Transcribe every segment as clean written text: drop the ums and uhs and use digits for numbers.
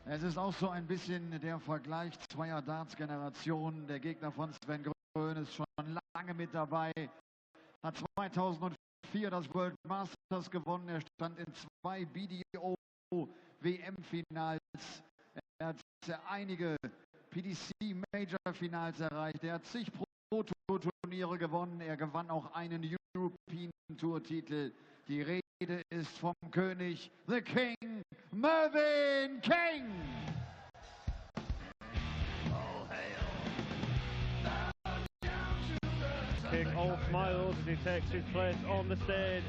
Es ist auch so ein bisschen der Vergleich zweier Darts-Generationen. Der Gegner von Sven Groen ist schon lange mit dabei, hat 2004 das World Masters gewonnen. Er stand in 2 BDO-WM-Finals. Er hat einige PDC-Major-Finals erreicht. Er hat zig Pro-Tour-Turniere gewonnen. Er gewann auch einen European Tour-Titel. Die Rede ist vom König, the King, Mervyn King. King all smiles as he takes his place on the stage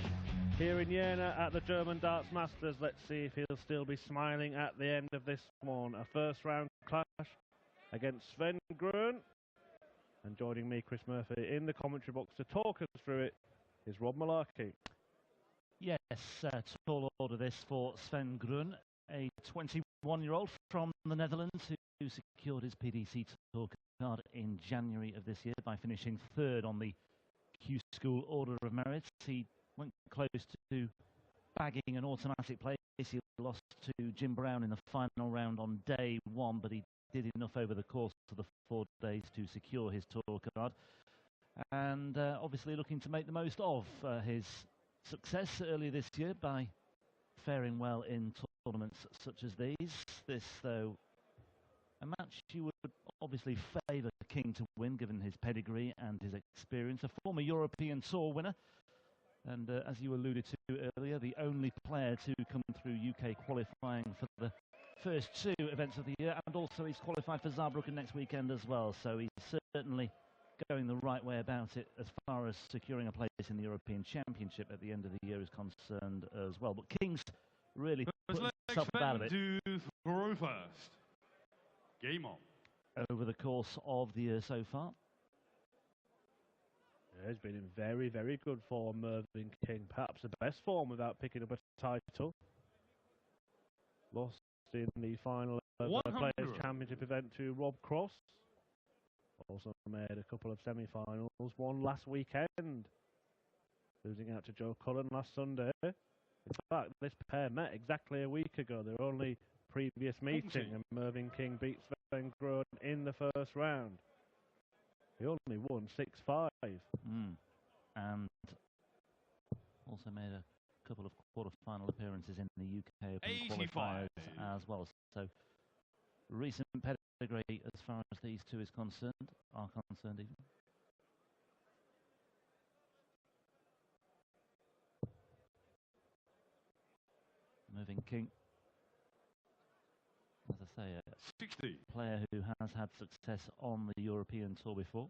here in Jena at the German Darts Masters. Let's see if he'll still be smiling at the end of this one. A first round clash against Sven Groen. And joining me, Chris Murphy, in the commentary box to talk us through it is Rob Malarkey. Yes, tall order this for Sven Groen, a 21-year-old from the Netherlands who secured his PDC Tour card in January of this year by finishing 3rd on the Q School Order of Merit. He went close to bagging an automatic place. He lost to Jim Brown in the final round on day 1, but he did enough over the course of the 4 days to secure his tour card. And obviously looking to make the most of his success earlier this year by faring well in tournaments such as these. This, though, a match you would obviously favour King to win, given his pedigree and his experience. A former European Tour winner, and as you alluded to earlier, the only player to come through UK qualifying for the first 2 events of the year, and also he's qualified for Saarbrücken next weekend as well, so he's certainly going the right way about it as far as securing a place in the European Championship at the end of the year is concerned as well. But King's really put himself about it. To throw first. Game on. Over the course of the year so far. Yeah, he's been in very, very good form, Mervyn King. Perhaps the best form without picking up a title. Lost in the final of the Players' Championship event to Rob Cross. Also made a couple of semi-finals, one last weekend, losing out to Joe Cullen last Sunday. In fact, this pair met exactly a week ago, their only previous meeting, and Mervyn King beat Sven Groen in the first round. He only won 6-5. And also made a couple of quarter-final appearances in the UK Open qualifiers as well. So recent pedigree as far as these two are concerned even. Mervyn King, as I say, a 60. Player who has had success on the European Tour before.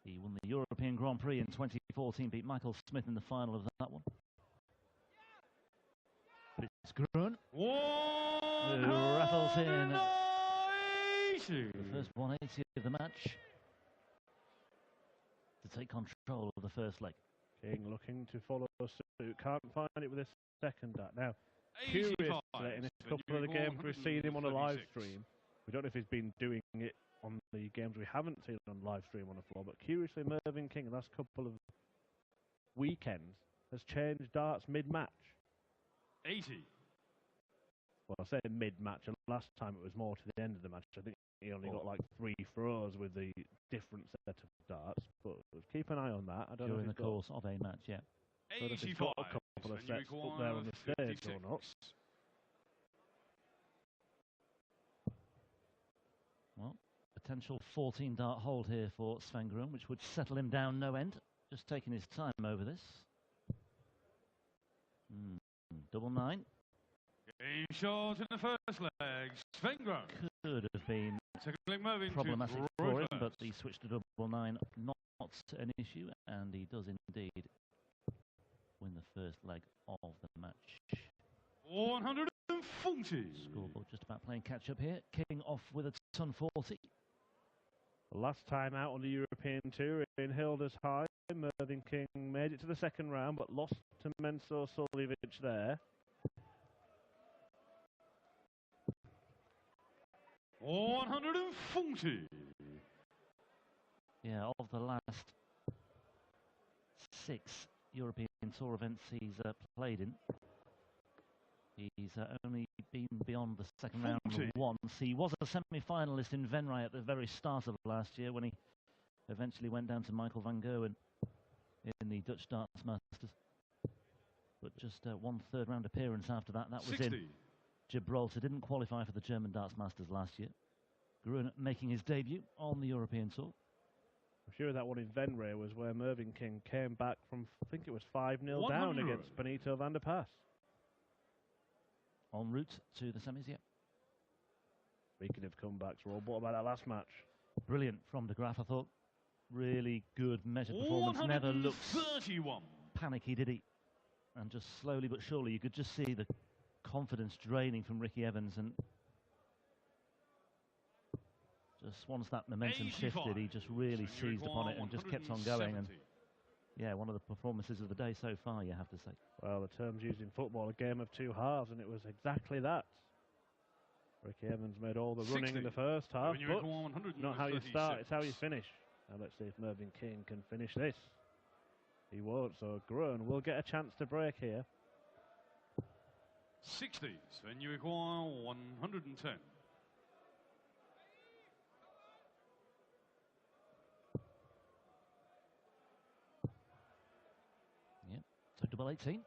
He won the European Grand Prix in 2014, beat Michael Smith in the final of that one. But it's Groen who rattles in the first 180 of the match to take control of the first leg. King looking to follow suit, can't find it with a second dart. Now, curiously, in a couple of the games we've seen him on a live stream, we don't know if he's been doing it on the games we haven't seen on live stream on the floor, but curiously Mervyn King, the last couple of weekends, has changed darts mid-match. 80. Well, I say mid-match, and last time it was more to the end of the match. I think he only got like 3 throws with the different set of darts, but keep an eye on that. I don't know during the course of a match, yeah. So if he's got a couple of sets up there on the stage 56. Or not. Well, potential 14 dart hold here for Sven Groen, which would settle him down no end. Just taking his time over this. Double 9. Game short in the first leg. Sven Groen could have been problematic for him, but he switched to double 9, not an issue, and he does indeed win the first leg of the match. 140. Scoreboard just about playing catch up here. King off with a ton 40. The last time out on the European Tour in Hildesheim, Mervyn King made it to the second round, but lost to Mensur Suljevic there. 140. Yeah, of the last 6 European Tour events he's played in, He's only been beyond the second round once. He was a semi-finalist in Venray at the very start of last year when he eventually went down to Michael van Gerwen in the Dutch Darts Masters. But just one third-round appearance after that. That was 60. In Gibraltar. Didn't qualify for the German Darts Masters last year. Groen making his debut on the European Tour. I'm sure that one in Venray was where Mervyn King came back from, I think it was 5-0 down against Benito van der Pas. En route to the semis, yeah. Speaking of comebacks, Rob, what about that last match? Brilliant from De Graaf, I thought. Really good measured performance. Never looked panicky, did he? And just slowly but surely, you could just see the confidence draining from Ricky Evans. And just once that momentum shifted, he just really seized upon it and just kept on going. And yeah, one of the performances of the day so far, you have to say. Well, the term's used in football, a game of two halves, and it was exactly that. Ricky Evans made all the running in the first half, but not how you start, it's how you finish. Now let's see if Mervyn King can finish this. He won't, so Groen will get a chance to break here. 60, then you require 110. So double 18.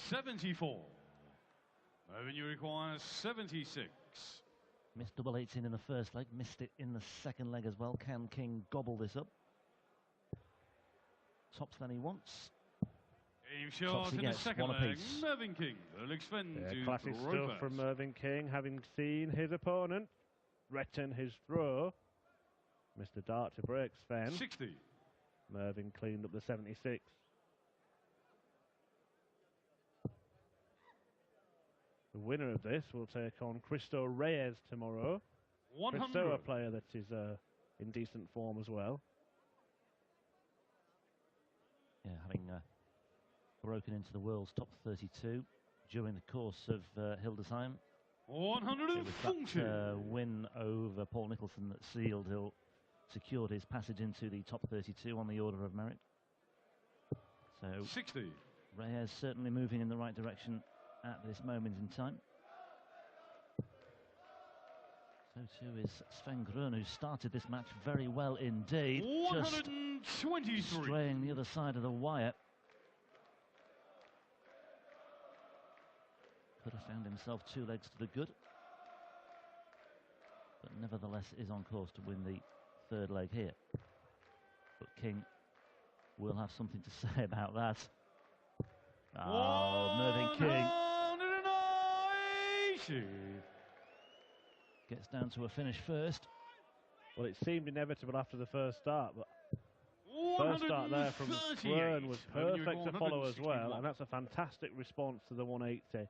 74. Revenue requires 76. Missed double 18 in the first leg, missed it in the second leg as well. Can King gobble this up? Tops than he wants. Game shot in the second leg. Mervyn King will expend to classic stuff from Mervyn King, having seen his opponent threaten his throw. Mr. Dart to break Sven. 60. Mervyn cleaned up the 76. The winner of this will take on Cristo Reyes tomorrow. 100. Cristo, a player that is in decent form as well. Yeah, having broken into the world's top 32 during the course of Hildesheim. 140. Win over Paul Nicholson that secured his passage into the top 32 on the order of merit. So 60. Reyes certainly moving in the right direction at this moment in time. So too is Sven Groen, who started this match very well indeed. 123. Just straying the other side of the wire. Could have found himself two legs to the good. But nevertheless is on course to win the third leg here. But King will have something to say about that. Oh, Mervyn King gets down to a finish first. Well, it seemed inevitable after the first start, but first start there from Groen was perfect to follow as well, and that's a fantastic response to the 180.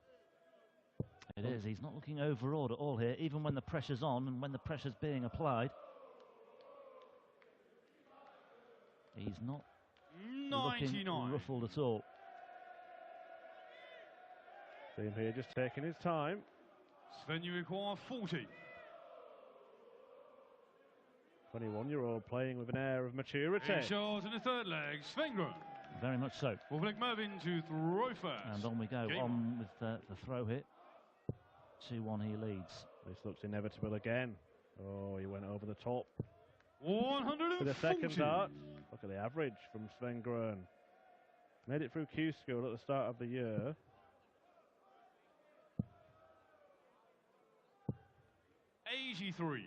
It is. He's not looking overawed at all here, even when the pressure's on and when the pressure's being applied. He's not looking ruffled at all. See him here just taking his time. Sven, you require 40. 21-year-old playing with an air of maturity. Shot in the third leg, Sven Groen. Very much so. We'll flick Mervyn to throw first. And on we go, on with the throw hit. 2-1 he leads. This looks inevitable again. Oh, he went over the top. 140. For the second dart. Look at the average from Sven Groen. Made it through Q School at the start of the year. '83.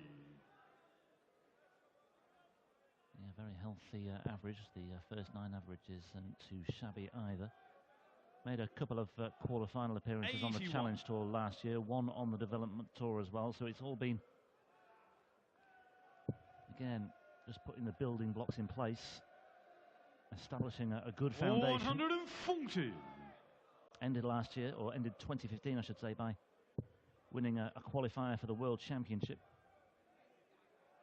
Yeah, very healthy average. The first 9 average isn't too shabby either. Made a couple of quarter-final appearances 81. on the Challenge Tour last year, one on the Development Tour as well, so it's all been, again, just putting the building blocks in place, establishing a good foundation. 140. Ended last year, or ended 2015, I should say, by winning a qualifier for the World Championship.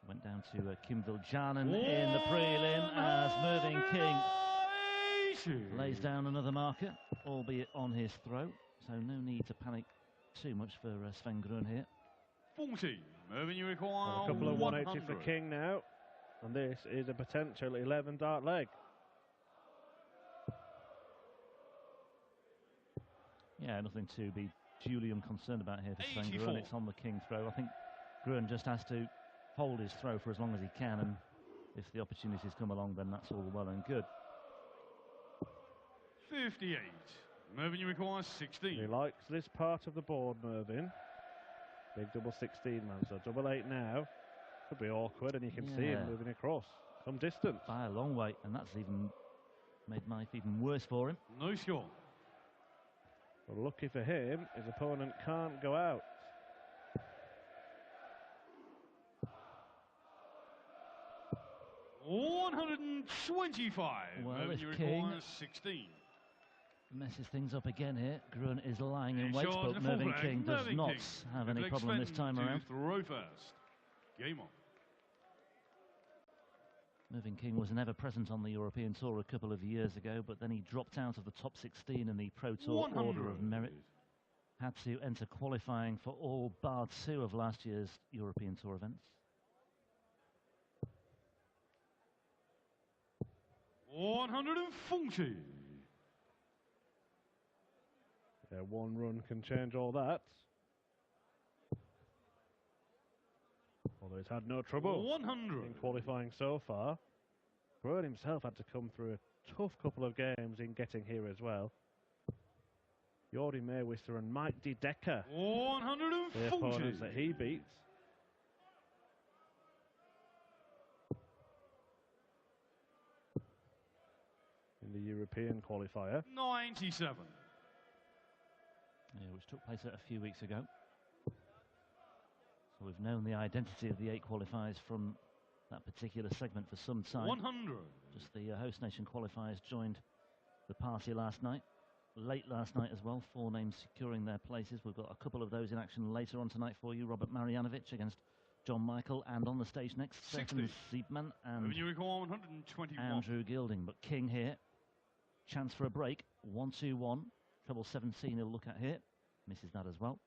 Went down to Kim Viljanen in the prelim as Mervyn King lays down another marker, albeit on his throw. So no need to panic too much for Sven Groen here. 40. Mervyn, you require a couple of 180 100. for King now. And this is a potential 11 dart leg. Yeah, nothing to be unduly unconcerned about here for Sven Groen. It's on the king throw. I think Groen just has to hold his throw for as long as he can, and if the opportunities come along, then that's all well and good. 58. Mervyn, you require 16. He likes this part of the board, Mervyn. Big double 16 man, so double 8 now. Could be awkward, and you can see him moving across some distance. By a long way, and that's even made life even worse for him. No score. Well, lucky for him, his opponent can't go out. $125. Well, Mervyn, if you King require 16. messes things up again here. Groen is lying in wait, but Mervyn King does not have any problem this time around. Throw first. Game on. Mervyn King was never present on the European Tour a couple of years ago, but then he dropped out of the top 16 in the Pro Tour 100. Order of Merit. Had to enter qualifying for all bar 2 of last year's European Tour events. 140. Yeah, one run can change all that. Although he's had no trouble 100 in qualifying so far. Groen himself had to come through a tough couple of games in getting here as well. Jordi Meewister and Mike De Decker, 140. the opponents that he beats. In the European qualifier. 97. Yeah, which took place a few weeks ago. So we've known the identity of the 8 qualifiers from that particular segment for some time. 100. Just the host nation qualifiers joined the party last night. Late last night as well, 4 names securing their places. We've got a couple of those in action later on tonight for you. Robert Marjanovic against John Michael, and on the stage next, Stefan Siebmann and Andrew Gilding. But King here, chance for a break, 1-2-1, treble 17 he'll look at here, misses that as well.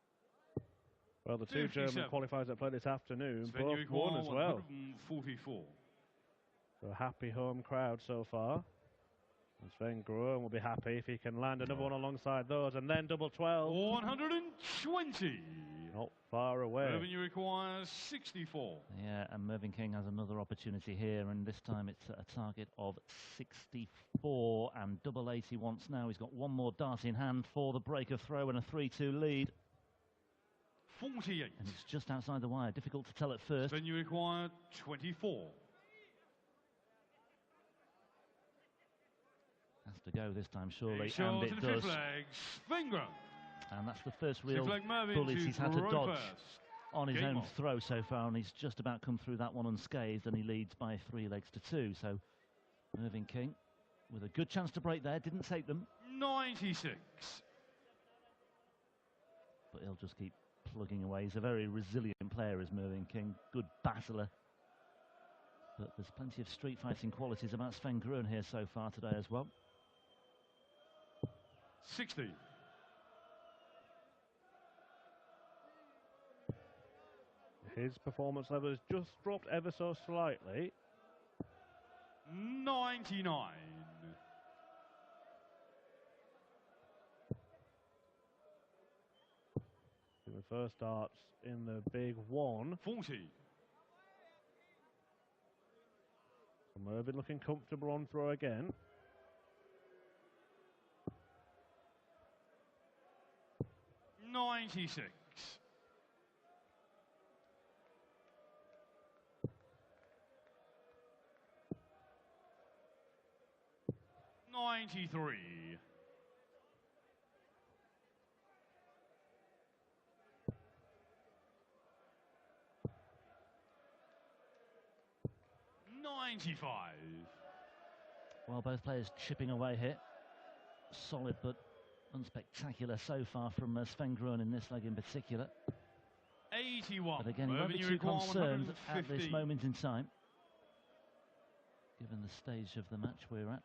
Well, the 2 German qualifiers that played this afternoon both won as well. 144. So a happy home crowd so far. And Sven Groen will be happy if he can land another one alongside those, and then double 12. 120. Not far away. Mervyn, you require 64. Yeah, and Mervyn King has another opportunity here, and this time it's a target of 64, and double 8 he wants now. He's got one more dart in hand for the break of throw and a 3-2 lead. 48. And it's just outside the wire, difficult to tell at first. Then you require 24. Has to go this time, surely, and it does. Sven Groen. And that's the first real bullet he's had to dodge on his own throw so far, and he's just about come through that one unscathed, and he leads by 3 legs to 2. So Mervyn King with a good chance to break there, didn't take them. 96. But he'll just keep plugging away. He's a very resilient player, is Mervyn King. Good battler. But there's plenty of street fighting qualities about Sven Groen here so far today as well. 60. His performance level has just dropped ever so slightly. 99. The first darts in the big 1. 40. So Mervyn looking comfortable on throw again. 96. 93. 95. Well, both players chipping away here. Solid but unspectacular so far from Sven Groen in this leg in particular. 81. But again, he won't be too concerned at this moment in time, given the stage of the match we're at.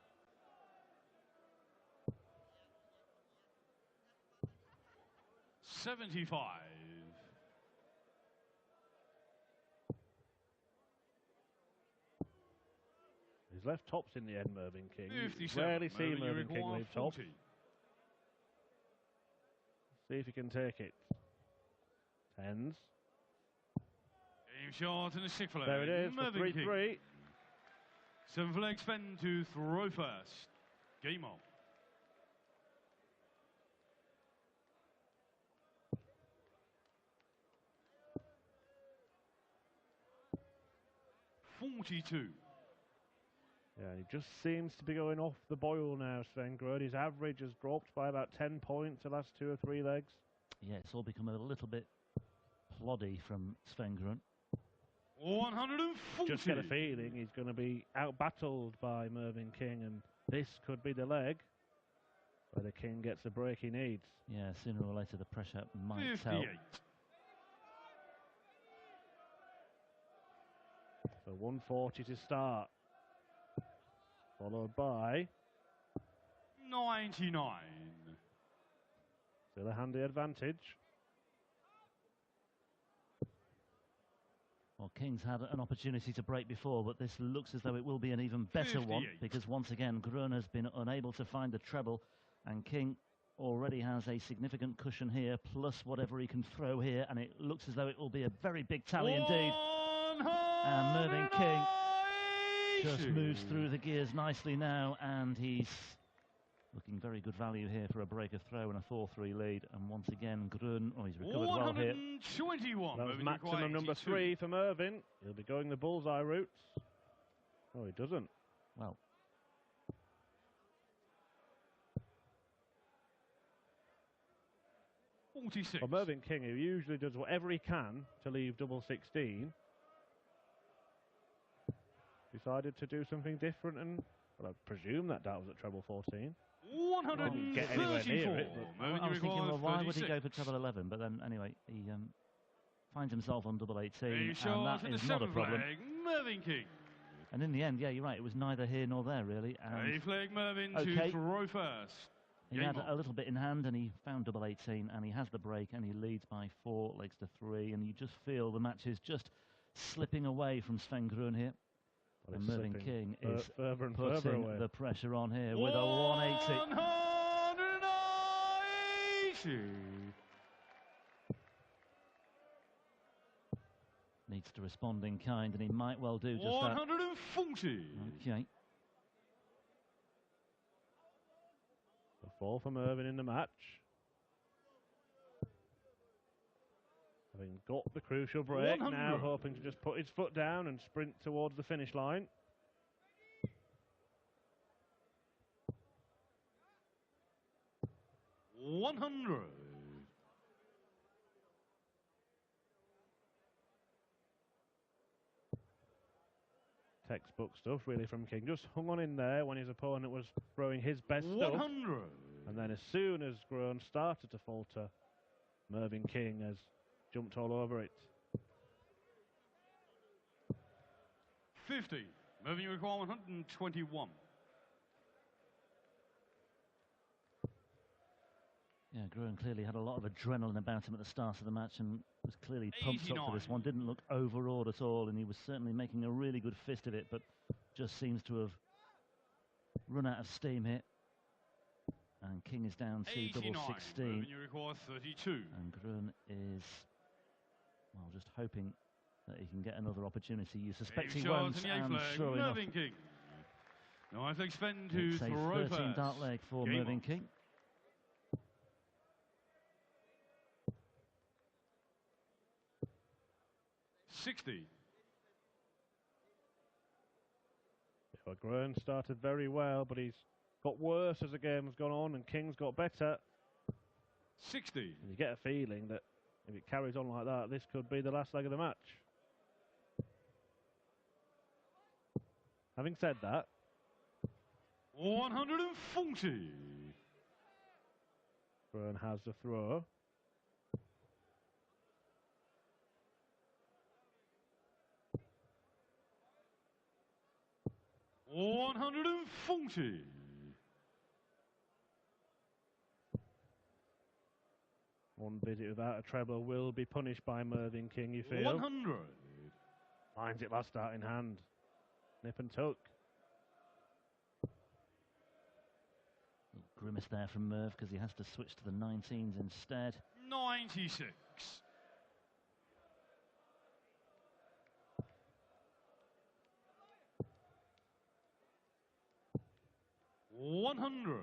$75. He's left tops in the end, Mervyn King. Rarely see Mervyn King leave tops. See if he can take it. Tens. Game shot and a 6 flag. There it is for 3-3. 7 flag Sven to throw first. Game on. .42. Yeah, he just seems to be going off the boil now, Sven Groen. His average has dropped by about 10 points the last 2 or 3 legs. Yeah, it's all become a little bit ploddy from Sven Groen. 140. Just get a feeling he's going to be out-battled by Mervyn King, and this could be the leg where the King gets the break he needs. Yeah, sooner or later the pressure might 58. tell. So 140 to start, followed by 99. still a handy advantage. Well, King's had an opportunity to break before, but this looks as though it will be an even better 58. one, because once again Groen has been unable to find the treble, and King already has a significant cushion here, plus whatever he can throw here, and it looks as though it will be a very big tally indeed. And Mervyn King just moves through the gears nicely now, and he's looking very good value here for a break of throw and a 4-3 lead. And once again, Groen, oh, he's recovered well here. 121. That was maximum number 3 for Mervyn. He'll be going the bullseye route. Oh, he doesn't. Well, well, Mervyn King, who usually does whatever he can to leave double 16, decided to do something different, and well, I presume that was at treble 14. 134. Get anywhere near it, I was thinking, well, why would he go for treble 11? But then, anyway, he finds himself on double 18, and that is not a problem. Mervyn King. And in the end, yeah, you're right, it was neither here nor there, really. A flag Mervyn to throw first. He had a little bit in hand, and he found double 18, and he has the break, and he leads by 4 legs to 3, and you just feel the match is just slipping away from Sven Groen here. Well, and Mervyn King is further and putting further away. the pressure on here with a 180. 180. Needs to respond in kind, and he might well do just 140. that. Okay. The 4 for Mervyn in the match. Having got the crucial break, 100. now hoping to just put his foot down and sprint towards the finish line. $100. Textbook stuff, really, from King. Just hung on in there when his opponent was throwing his best 100. stuff. And then as soon as Groen started to falter, Mervyn King has jumped all over it. 50. Mervyn, you require 121. Yeah, Groen clearly had a lot of adrenaline about him at the start of the match and was clearly pumped 89. up for this one. Didn't look overawed at all, and he was certainly making a really good fist of it, but just seems to have run out of steam here. And King is down to 89. double 16. Mervyn, you require 32. And Groen is, well, just hoping that he can get another opportunity. You suspect he won't, and sure enough, Mervyn King. No, I think Sven to it's a throw 13 first. dart leg for Game Mervyn on. King. $60. Well, Groen started very well, but he's got worse as the game has gone on, and King's got better. 60. And you get a feeling that if it carries on like that, this could be the last leg of the match. Having said that, 140. Groen has the throw. $140. One visit without a treble will be punished by Mervyn King, you feel. 100. Finds it last start in hand. Nip and tuck. Grimace there from Merv because he has to switch to the 19s instead. 96. 100.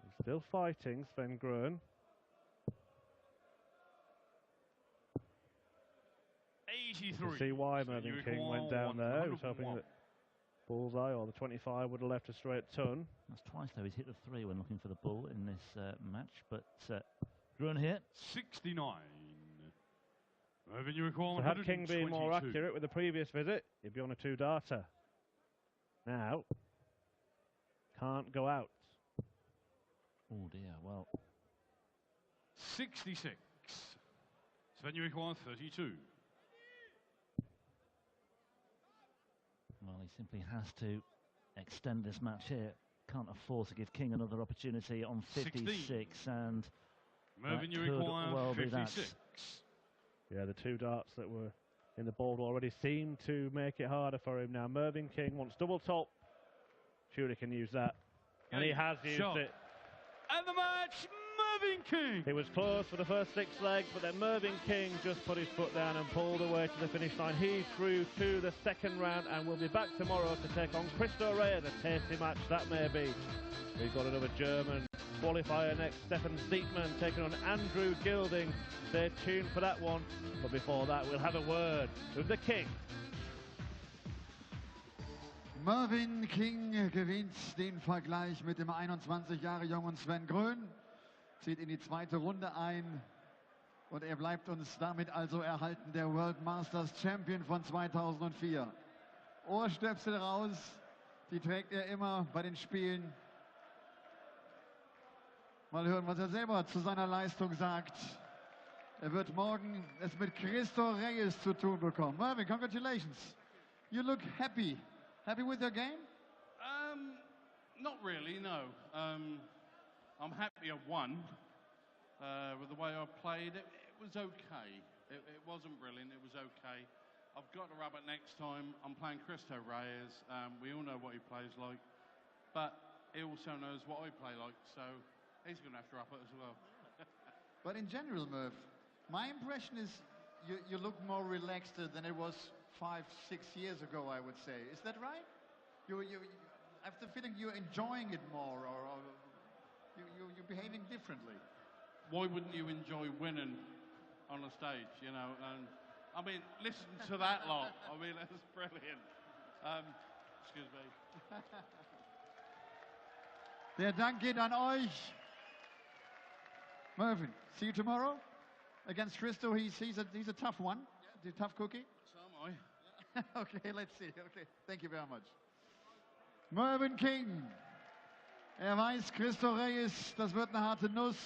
He's still fighting, Sven Groen. 83. You see why Mervyn King went down there. He was hoping that bullseye or the 25 would have left a straight ton. That's twice though he's hit the 3 when looking for the bull in this match, but Groen here. 69. Mervyn, you recall so had King been more accurate with the previous visit, he'd be on a 2-darter. Now, can't go out. Oh dear, well. 66. Sven, you recall 32. Well, he simply has to extend this match here. Can't afford to give King another opportunity on 56, 16. And Mervyn, you could require well 56. Be that. Yeah, the 2 darts that were in the board already seem to make it harder for him now. Mervyn King wants double top. Surely can use that. And he has used it. And the match, Mervyn King. He was close for the first 6 legs, but then Mervyn King just put his foot down and pulled away to the finish line. He's through to the 2nd round and will be back tomorrow to take on Christo Reyes, a tasty match that may be. We've got another German qualifier next, Stefan Siegmann taking on Andrew Gilding. Stay tuned for that one, but before that we'll have a word with the King. Mervyn King gewinnt den Vergleich mit dem 21 Jahre jungen Sven Groen, zieht in die 2. Runde ein und er bleibt uns damit also erhalten, der World Masters Champion von 2004. Ohrstöpsel raus, die trägt er immer bei den Spielen. Mal hören, was er selber zu seiner Leistung sagt. Er wird morgen es mit Christo Reyes zu tun bekommen. Mervyn, congratulations. You look happy. Happy with your game? Not really, no. I'm happy I won. With the way I played, it was okay. It wasn't brilliant, it was okay. I've got to rub it next time. I'm playing Christo Reyes. We all know what he plays like, but he also knows what I play like, so he's going to have to rub it as well. But in general, Merv, my impression is you look more relaxed than it was 5-6 years ago, I would say. Is that right? I have the feeling you're enjoying it more, or you're behaving differently. Why wouldn't you enjoy winning on a stage, you know? And I mean, listen to that lot. I mean, that's brilliant. Excuse me. Der Dank geht an euch. Mervyn, see you tomorrow against Christo. He's a tough one. Yeah. A tough cookie. So am I. Okay, let's see. Okay, thank you very much. Mervyn King. Er weiß, Christo Reyes, das wird eine harte Nuss.